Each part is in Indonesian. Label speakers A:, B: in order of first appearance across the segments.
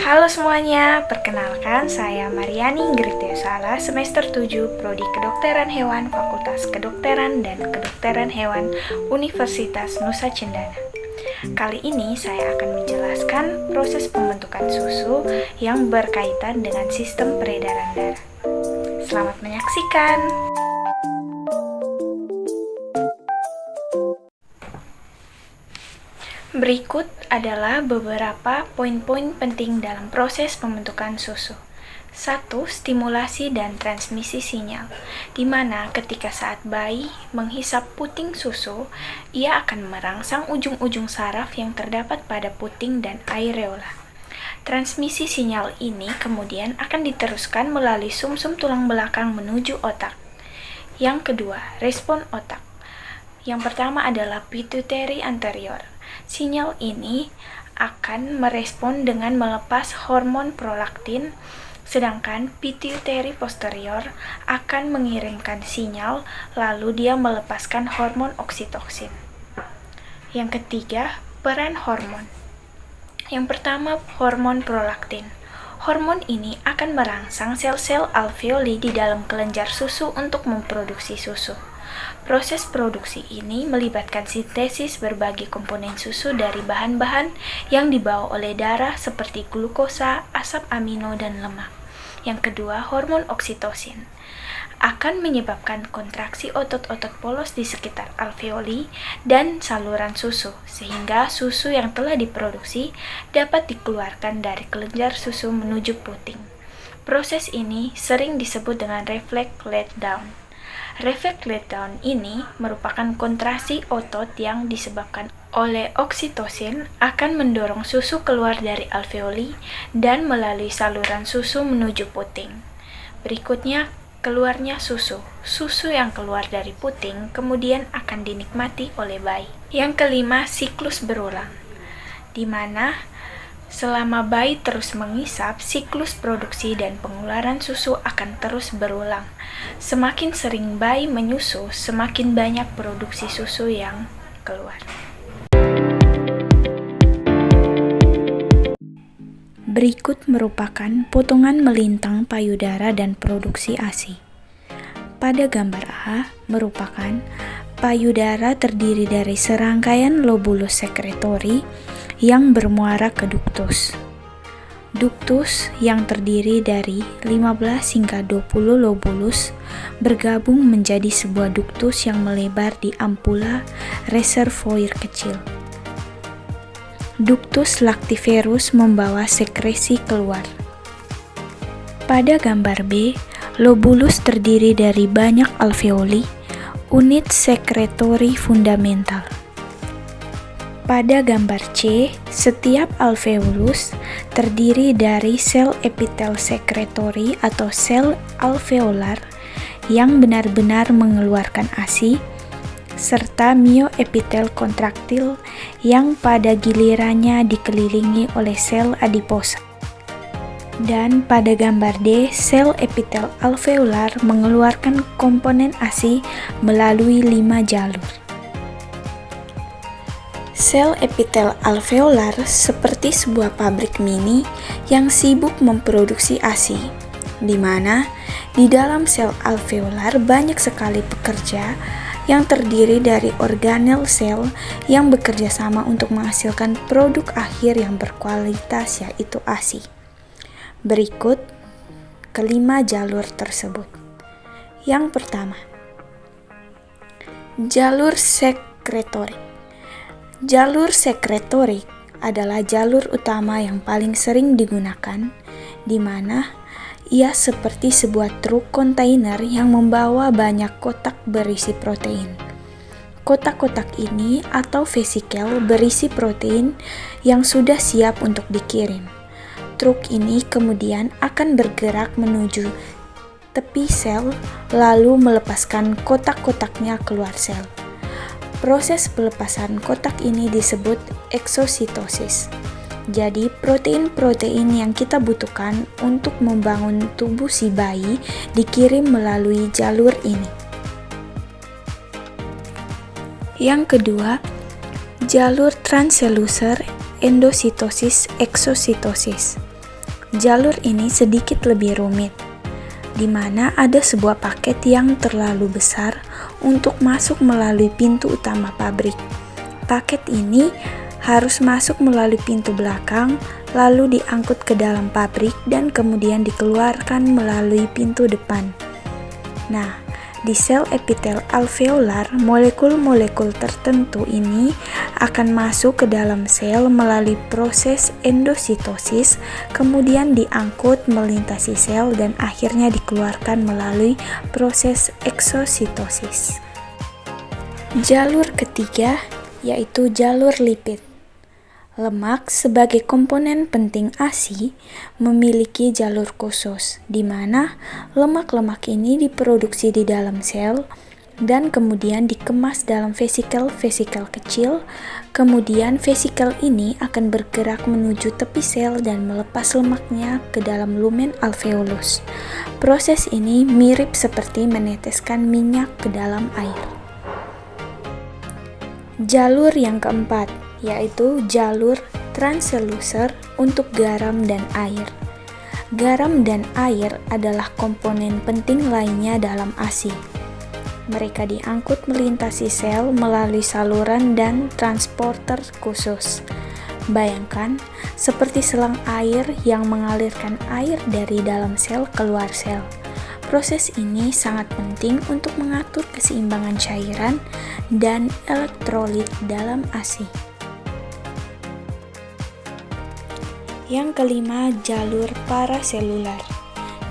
A: Halo semuanya, perkenalkan saya Mariani Inggritiusala, semester 7 Prodi Kedokteran Hewan, Fakultas Kedokteran dan Kedokteran Hewan, Universitas Nusa Cendana. Kali ini saya akan menjelaskan proses pembentukan susu yang berkaitan dengan sistem peredaran darah. Selamat menyaksikan! Berikut adalah beberapa poin-poin penting dalam proses pembentukan susu. 1. Stimulasi dan transmisi sinyal, di mana ketika saat bayi menghisap puting susu, ia akan merangsang ujung-ujung saraf yang terdapat pada puting dan areola. Transmisi sinyal ini kemudian akan diteruskan melalui sumsum tulang belakang menuju otak. Yang kedua, respon otak. Yang pertama adalah pituitary anterior. Sinyal ini akan merespon dengan melepas hormon prolaktin, sedangkan pituitary posterior akan mengirimkan sinyal, lalu dia melepaskan hormon oksitoksin. Yang ketiga, peran hormon. Yang pertama, hormon prolaktin. Hormon ini akan merangsang sel-sel alveoli di dalam kelenjar susu untuk memproduksi susu. Proses produksi ini melibatkan sintesis berbagai komponen susu dari bahan-bahan yang dibawa oleh darah seperti glukosa, asam amino, dan lemak. Yang kedua, hormon oksitosin akan menyebabkan kontraksi otot-otot polos di sekitar alveoli dan saluran susu, sehingga susu yang telah diproduksi dapat dikeluarkan dari kelenjar susu menuju puting. Proses ini sering disebut dengan reflex letdown. Reflex letdown ini merupakan kontraksi otot yang disebabkan oleh oksitosin akan mendorong susu keluar dari alveoli dan melalui saluran susu menuju puting. Berikutnya, keluarnya susu. Susu yang keluar dari puting kemudian akan dinikmati oleh bayi. Yang kelima, siklus berulang, di mana selama bayi terus mengisap, siklus produksi dan pengeluaran susu akan terus berulang. Semakin sering bayi menyusu, semakin banyak produksi susu yang keluar. Berikut merupakan potongan melintang payudara dan produksi ASI. Pada gambar A merupakan payudara terdiri dari serangkaian lobulus sekretori yang bermuara ke duktus. Duktus yang terdiri dari 15 hingga 20 lobulus bergabung menjadi sebuah duktus yang melebar di ampula reservoir kecil. Duktus lactiferus membawa sekresi keluar. Pada gambar B, lobulus terdiri dari banyak alveoli, unit sekretori fundamental. Pada gambar C, setiap alveolus terdiri dari sel epitel sekretori atau sel alveolar yang benar-benar mengeluarkan ASI, serta myoepitel kontraktil yang pada gilirannya dikelilingi oleh sel adiposa. Dan pada gambar D, sel epitel alveolar mengeluarkan komponen ASI melalui 5 jalur. Sel epitel alveolar seperti sebuah pabrik mini yang sibuk memproduksi ASI, di mana di dalam sel alveolar banyak sekali pekerja yang terdiri dari organel sel yang bekerja sama untuk menghasilkan produk akhir yang berkualitas, yaitu ASI. Berikut kelima jalur tersebut. Yang pertama, jalur sekretorik. Jalur sekretorik adalah jalur utama yang paling sering digunakan, di mana ia seperti sebuah truk kontainer yang membawa banyak kotak berisi protein. Kotak-kotak ini atau vesikel berisi protein yang sudah siap untuk dikirim. Truk ini kemudian akan bergerak menuju tepi sel, lalu melepaskan kotak-kotaknya keluar sel. Proses pelepasan kotak ini disebut eksositosis. Jadi, protein-protein yang kita butuhkan untuk membangun tubuh si bayi dikirim melalui jalur ini. Yang kedua, jalur transselular endositosis eksositosis. jalur ini sedikit lebih rumit, di mana ada sebuah paket yang terlalu besar untuk masuk melalui pintu utama pabrik. Paket ini harus masuk melalui pintu belakang, lalu diangkut ke dalam pabrik dan kemudian dikeluarkan melalui pintu depan. Nah, di sel epitel alveolar, molekul-molekul tertentu ini akan masuk ke dalam sel melalui proses endositosis, kemudian diangkut melintasi sel dan akhirnya dikeluarkan melalui proses eksositosis. Jalur ketiga yaitu jalur lipid. Lemak sebagai komponen penting ASI memiliki jalur khusus, di mana lemak-lemak ini diproduksi di dalam sel dan kemudian dikemas dalam vesikel-vesikel kecil. Kemudian vesikel ini akan bergerak menuju tepi sel dan melepas lemaknya ke dalam lumen alveolus. Proses ini mirip seperti meneteskan minyak ke dalam air. Jalur yang keempat yaitu jalur transseluser untuk garam dan air. Garam dan air adalah komponen penting lainnya dalam ASI. Mereka diangkut melintasi sel melalui saluran dan transporter khusus. Bayangkan seperti selang air yang mengalirkan air dari dalam sel keluar sel. Proses ini sangat penting untuk mengatur keseimbangan cairan dan elektrolit dalam ASI. Yang kelima, jalur paraselular.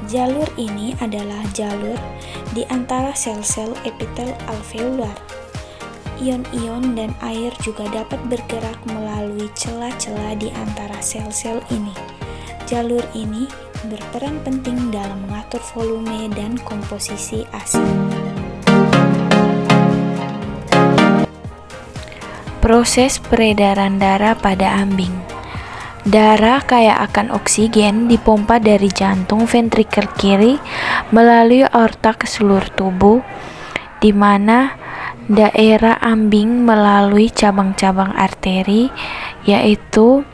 A: Jalur ini adalah jalur di antara sel-sel epitel alveolar. Ion-ion dan air juga dapat bergerak melalui celah-celah di antara sel-sel ini. Jalur ini berperan penting dalam mengatur volume dan komposisi ASI. Proses peredaran darah pada ambing. Darah kaya akan oksigen dipompa dari jantung ventrikel kiri melalui aorta ke seluruh tubuh, di mana daerah ambing melalui cabang-cabang arteri, yaitu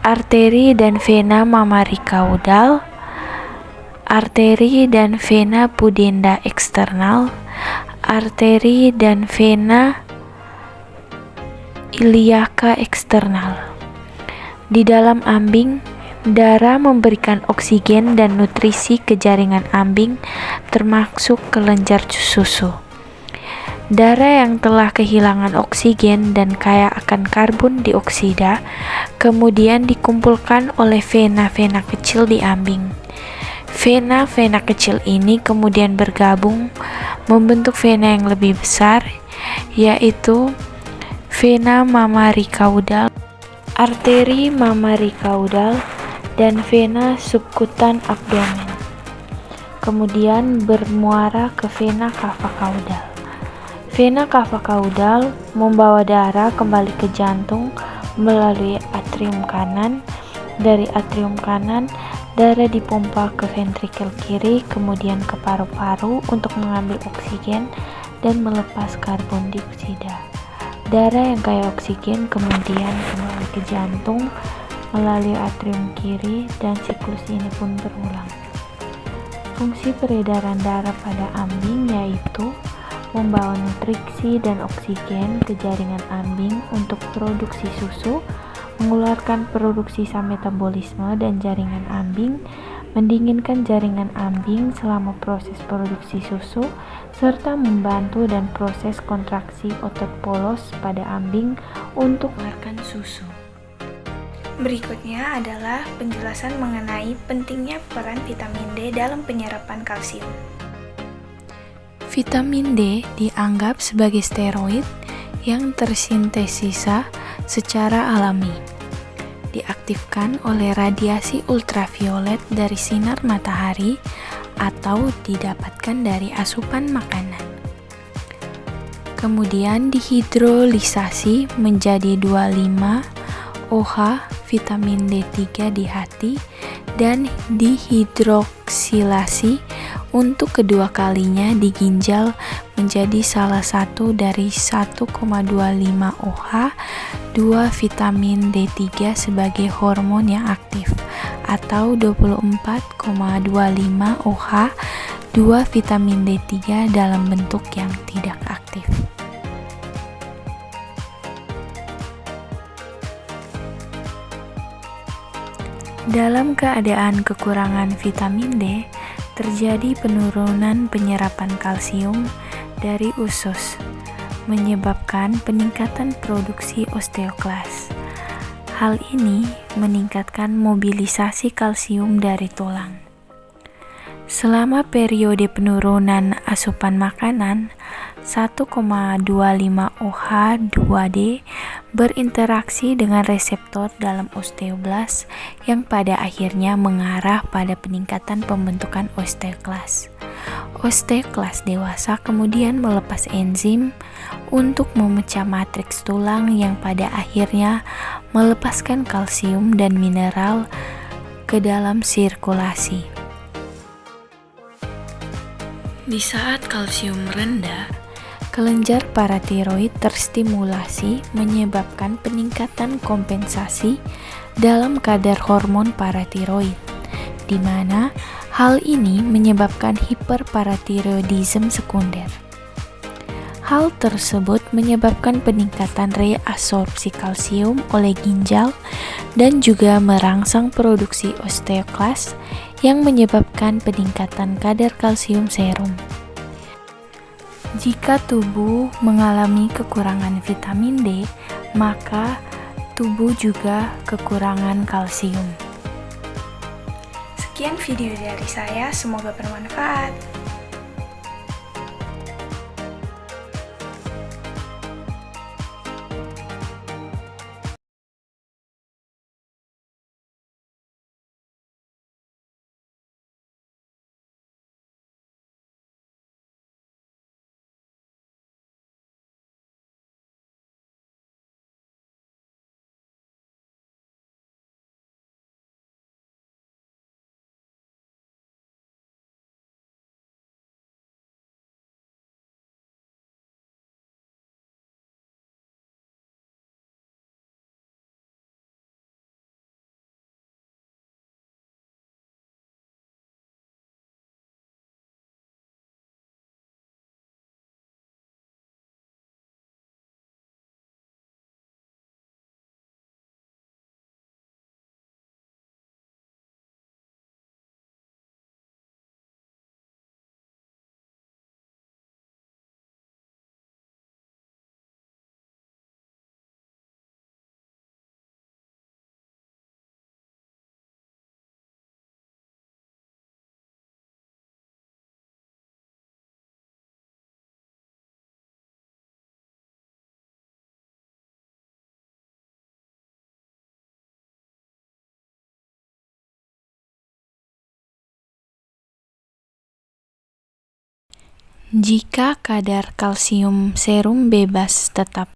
A: arteri dan vena mammary caudal, arteri dan vena pudenda eksternal, arteri dan vena iliaca eksternal. Di dalam ambing, darah memberikan oksigen dan nutrisi ke jaringan ambing, termasuk kelenjar susu. Darah yang telah kehilangan oksigen dan kaya akan karbon dioksida kemudian dikumpulkan oleh vena-vena kecil di ambing. Vena-vena kecil ini kemudian bergabung membentuk vena yang lebih besar, yaitu vena mammary caudal, arteri mammary caudal, dan vena subkutan abdomen. Kemudian bermuara ke vena cava caudal. Vena cava caudal membawa darah kembali ke jantung melalui atrium kanan. Dari atrium kanan, darah dipompa ke ventrikel kiri, kemudian ke paru-paru untuk mengambil oksigen dan melepas karbon dioksida. Darah yang kaya oksigen kemudian kembali ke jantung melalui atrium kiri dan siklus ini pun berulang. Fungsi peredaran darah pada ambing yaitu membawa nutrisi dan oksigen ke jaringan ambing untuk produksi susu, mengeluarkan produksi metabolisme dan jaringan ambing, mendinginkan jaringan ambing selama proses produksi susu, serta membantu dan proses kontraksi otot polos pada ambing untuk mengeluarkan susu. Berikutnya adalah penjelasan mengenai pentingnya peran vitamin D dalam penyerapan kalsium. Vitamin D dianggap sebagai steroid yang tersintesisa secara alami. Diaktifkan oleh radiasi ultraviolet dari sinar matahari atau didapatkan dari asupan makanan. Kemudian dihidrolisasi menjadi 25-OH vitamin D3 di hati dan dihidroksilasi untuk kedua kalinya di ginjal menjadi salah satu dari 1,25-OH 2 vitamin D3 sebagai hormon yang aktif. atau 24,25 OH, 2 vitamin D3 dalam bentuk yang tidak aktif. Dalam keadaan kekurangan vitamin D, terjadi penurunan penyerapan kalsium dari usus, menyebabkan peningkatan produksi osteoklas. Hal ini meningkatkan mobilisasi kalsium dari tulang. Selama periode penurunan asupan makanan, 1,25 OH2D berinteraksi dengan reseptor dalam osteoblas yang pada akhirnya mengarah pada peningkatan pembentukan osteoklas. Osteoklas dewasa kemudian melepas enzim untuk memecah matriks tulang yang pada akhirnya melepaskan kalsium dan mineral ke dalam sirkulasi. Di saat kalsium rendah, kelenjar paratiroid terstimulasi menyebabkan peningkatan kompensasi dalam kadar hormon paratiroid, di mana hal ini menyebabkan hiperparatiroidisme sekunder. Hal tersebut menyebabkan peningkatan reabsorpsi kalsium oleh ginjal dan juga merangsang produksi osteoklas yang menyebabkan peningkatan kadar kalsium serum. Jika tubuh mengalami kekurangan vitamin D, maka tubuh juga kekurangan kalsium. Sekian video dari saya, semoga bermanfaat. Jika kadar kalsium serum bebas tetap